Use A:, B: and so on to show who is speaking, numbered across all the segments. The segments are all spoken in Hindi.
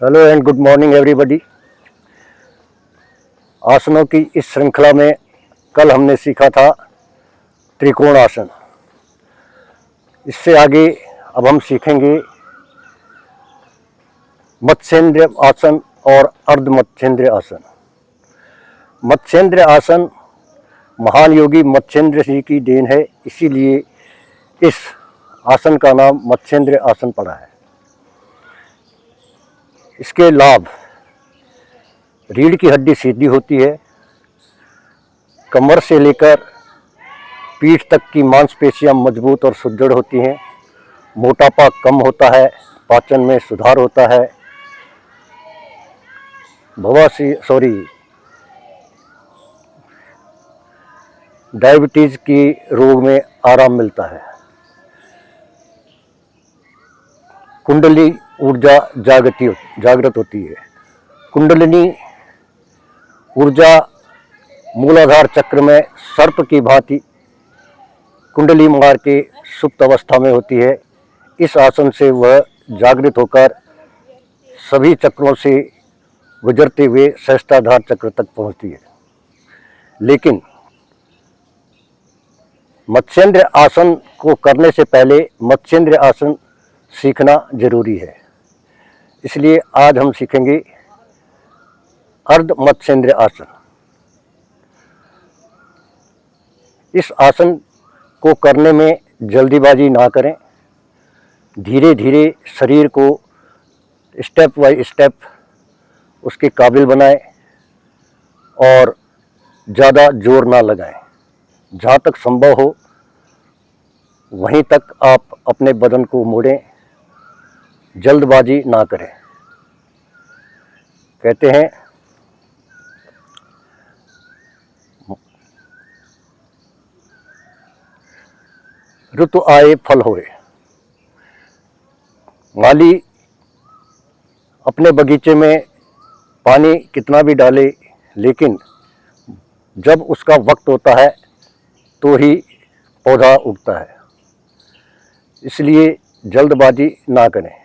A: Hello and good morning everybody. आसनों की इस श्रृंखला में कल हमने सीखा था त्रिकोण आसन। इससे आगे अब हम सीखेंगे मत्स्येंद्र आसन और अर्ध मत्स्येंद्र आसन। मत्स्येंद्र आसन महान योगी मत्स्येंद्र जी की देन है, इसीलिए इस आसन का नाम मत्स्येंद्र आसन पड़ा है। इसके लाभ: रीढ़ की हड्डी सीधी होती है, कमर से लेकर पीठ तक की मांसपेशियां मजबूत और सुदृढ़ होती हैं, मोटापा कम होता है, पाचन में सुधार होता है, डायबिटीज की रोग में आराम मिलता है। कुंडली ऊर्जा जागृत होती है। कुंडलिनी ऊर्जा मूलाधार चक्र में सर्प की भांति कुंडली मार के सुप्त अवस्था में होती है। इस आसन से वह जागृत होकर सभी चक्रों से गुजरते हुए सहस्त्राधार चक्र तक पहुंचती है। लेकिन मत्स्येंद्र आसन को करने से पहले मत्स्येंद्र आसन सीखना जरूरी है, इसलिए आज हम सीखेंगे अर्ध मत्स्येंद्र आसन। इस आसन को करने में जल्दीबाजी ना करें, धीरे धीरे शरीर को स्टेप बाय स्टेप उसके काबिल बनाएं और ज़्यादा जोर ना लगाएं। जहाँ तक संभव हो वहीं तक आप अपने बदन को मोड़ें, जल्दबाजी ना करें। कहते हैं ऋतु आए फल होए। माली अपने बगीचे में पानी कितना भी डाले, लेकिन जब उसका वक्त होता है तो ही पौधा उगता है। इसलिए जल्दबाजी ना करें।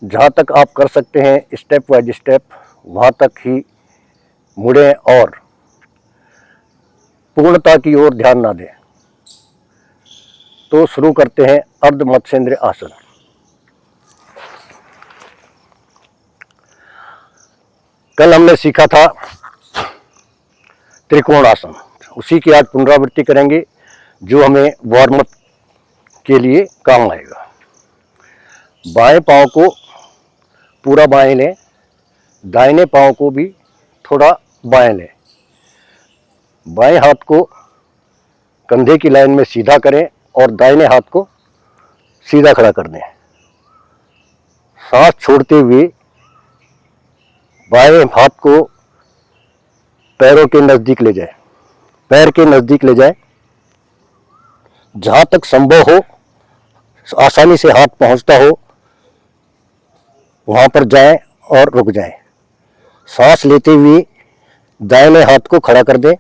A: जहाँ तक आप कर सकते हैं स्टेप बाय स्टेप वहाँ तक ही मुड़ें और पूर्णता की ओर ध्यान ना दें। तो शुरू करते हैं अर्ध मत्स्येंद्र आसन। कल हमने सीखा था त्रिकोण आसन, उसी की आज पुनरावृत्ति करेंगे जो हमें वार्म अप के लिए काम आएगा। बाएं पांव को पूरा बाएं लें, दाहिने पांव को भी थोड़ा बाएं लें। बाएं हाथ को कंधे की लाइन में सीधा करें और दाहिने हाथ को सीधा खड़ा कर दें। सांस छोड़ते हुए बाएं हाथ को पैरों के नजदीक ले जाएं, पैर के नजदीक ले जाएं। जहां तक संभव हो आसानी से हाथ पहुंचता हो वहां पर जाएं और रुक जाएं। सांस लेते हुए दाहिने हाथ को खड़ा कर दें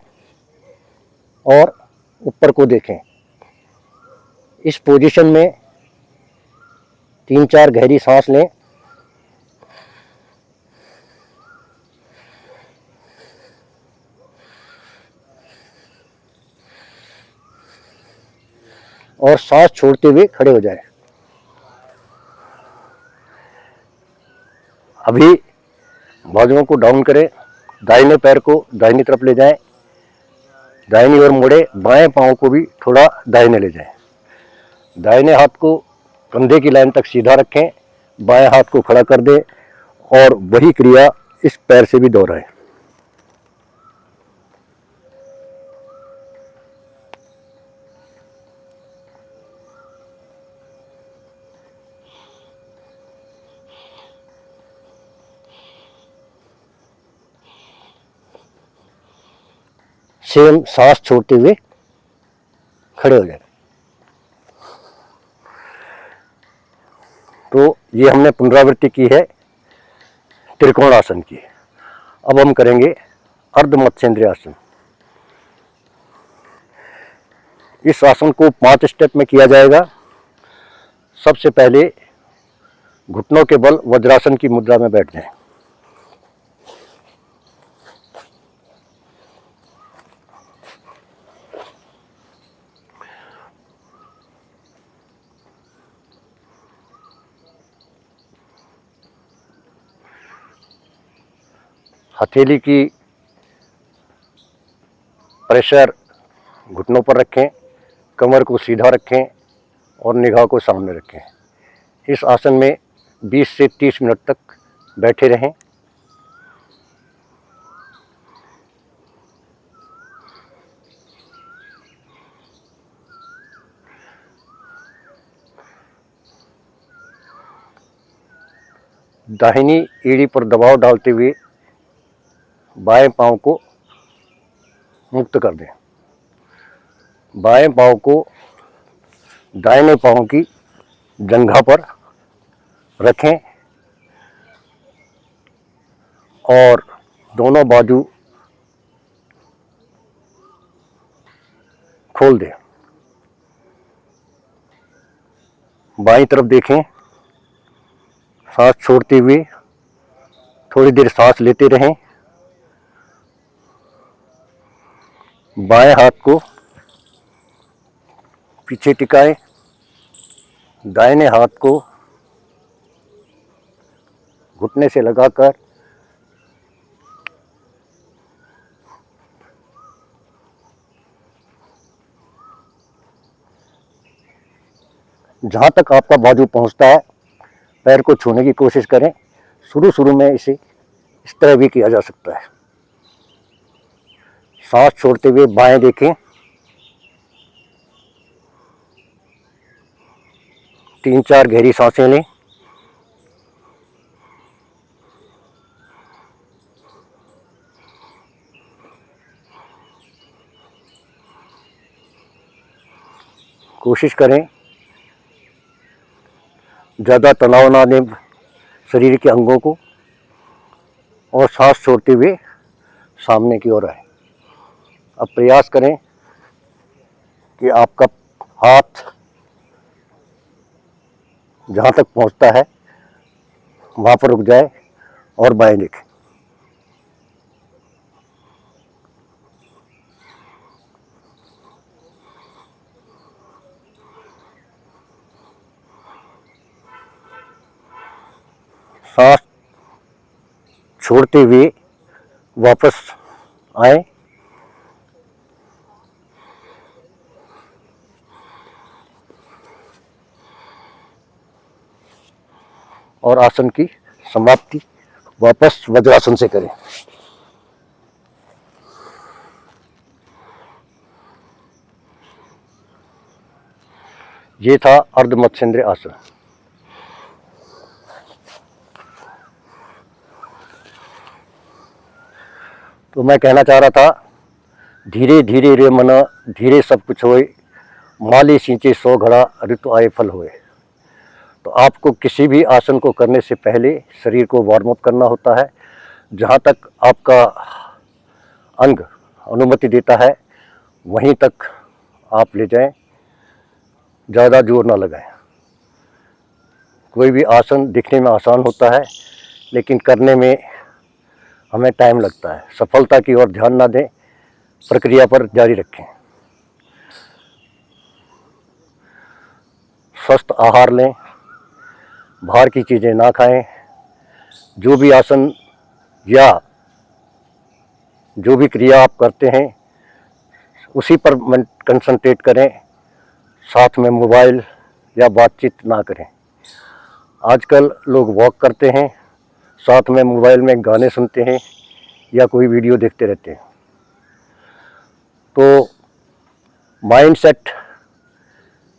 A: और ऊपर को देखें। इस पोजीशन में 3-4 गहरी सांस लें। और सांस छोड़ते हुए खड़े हो जाएं। अभी बाजुओं को डाउन करें, दाहिने पैर को दाहिनी तरफ ले जाएं, दाहिनी ओर मोड़े, बाएं पांव को भी थोड़ा दाहिने ले जाएं। दाहिने हाथ को कंधे की लाइन तक सीधा रखें, बाएं हाथ को खड़ा कर दें और वही क्रिया इस पैर से भी दोहराएं। सेम सांस छोड़ते हुए खड़े हो जाए। तो ये हमने पुनरावृत्ति की है त्रिकोण आसन की। अब हम करेंगे अर्ध मत्स्येंद्र आसन। इस आसन को 5 स्टेप में किया जाएगा। सबसे पहले घुटनों के बल वज्रासन की मुद्रा में बैठ जाएं। हथेली की प्रेशर घुटनों पर रखें, कमर को सीधा रखें और निगाह को सामने रखें। इस आसन में 20 से 30 मिनट तक बैठे रहें। दाहिनी एड़ी पर दबाव डालते हुए बाएं पांव को मुक्त कर दें। बाएं पांव को दाहिने पांव की जंघा पर रखें और दोनों बाजू खोल दें। बाईं तरफ देखें, सांस छोड़ते हुए थोड़ी देर सांस लेते रहें। बाएं हाथ को पीछे टिकाएं, दाहिने हाथ को घुटने से लगाकर जहाँ तक आपका बाजू पहुँचता है पैर को छूने की कोशिश करें। शुरू में इसे इस तरह भी किया जा सकता है। सांस छोड़ते हुए बाएं देखें, 3-4 गहरी सांसें लें। कोशिश करें ज़्यादा तनाव ना दें शरीर के अंगों को और सांस छोड़ते हुए सामने की ओर आए। अब प्रयास करें कि आपका हाथ जहाँ तक पहुँचता है वहाँ पर रुक जाए और बाएं देखें। सांस छोड़ते हुए वापस आए और आसन की समाप्ति वापस वज्रासन से करें। ये था अर्ध मत्स्येंद्र आसन। तो मैं कहना चाह रहा था, धीरे धीरे रे मना धीरे सब कुछ होए, माली सींचे 100 घड़ा ऋतु आए फल होए। तो आपको किसी भी आसन को करने से पहले शरीर को वार्म अप करना होता है। जहाँ तक आपका अंग अनुमति देता है वहीं तक आप ले जाएं, ज़्यादा जोर ना लगाएं। कोई भी आसन दिखने में आसान होता है लेकिन करने में हमें टाइम लगता है। सफलता की ओर ध्यान ना दें, प्रक्रिया पर जारी रखें। स्वस्थ आहार लें, बाहर की चीज़ें ना खाएं। जो भी आसन या जो भी क्रिया आप करते हैं उसी पर कंसंट्रेट करें, साथ में मोबाइल या बातचीत ना करें। आजकल लोग वॉक करते हैं, साथ में मोबाइल में गाने सुनते हैं या कोई वीडियो देखते रहते हैं। तो माइंड सेट,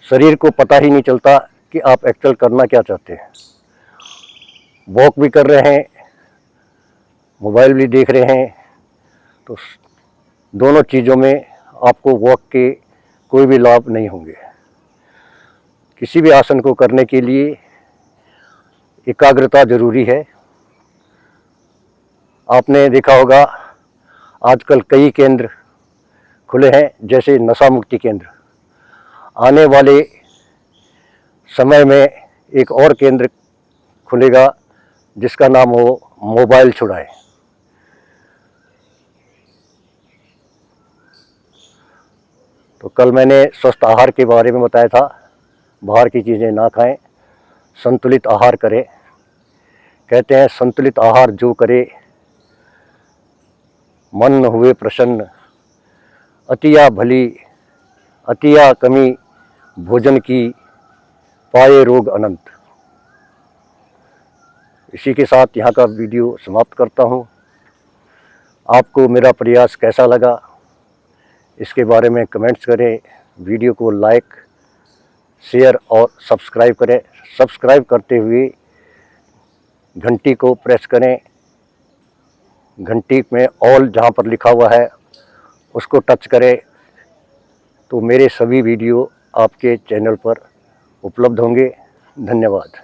A: शरीर को पता ही नहीं चलता कि आप एक्चुअल करना क्या चाहते हैं। वॉक भी कर रहे हैं, मोबाइल भी देख रहे हैं, तो दोनों चीज़ों में आपको वॉक के कोई भी लाभ नहीं होंगे। किसी भी आसन को करने के लिए एकाग्रता जरूरी है। आपने देखा होगा आजकल कई केंद्र खुले हैं, जैसे नशा मुक्ति केंद्र। आने वाले समय में एक और केंद्र खुलेगा जिसका नाम हो मोबाइल छुड़ाए। तो कल मैंने स्वस्थ आहार के बारे में बताया था, बाहर की चीज़ें ना खाएं, संतुलित आहार करें। कहते हैं संतुलित आहार जो करे मन न हुए प्रसन्न, अतिया भली अतिया कमी भोजन की पाए रोग अनंत। इसी के साथ यहाँ का वीडियो समाप्त करता हूँ। आपको मेरा प्रयास कैसा लगा इसके बारे में कमेंट्स करें। वीडियो को लाइक, शेयर और सब्सक्राइब करें। सब्सक्राइब करते हुए घंटी को प्रेस करें। घंटी में ऑल जहाँ पर लिखा हुआ है उसको टच करें तो मेरे सभी वीडियो आपके चैनल पर उपलब्ध होंगे। धन्यवाद।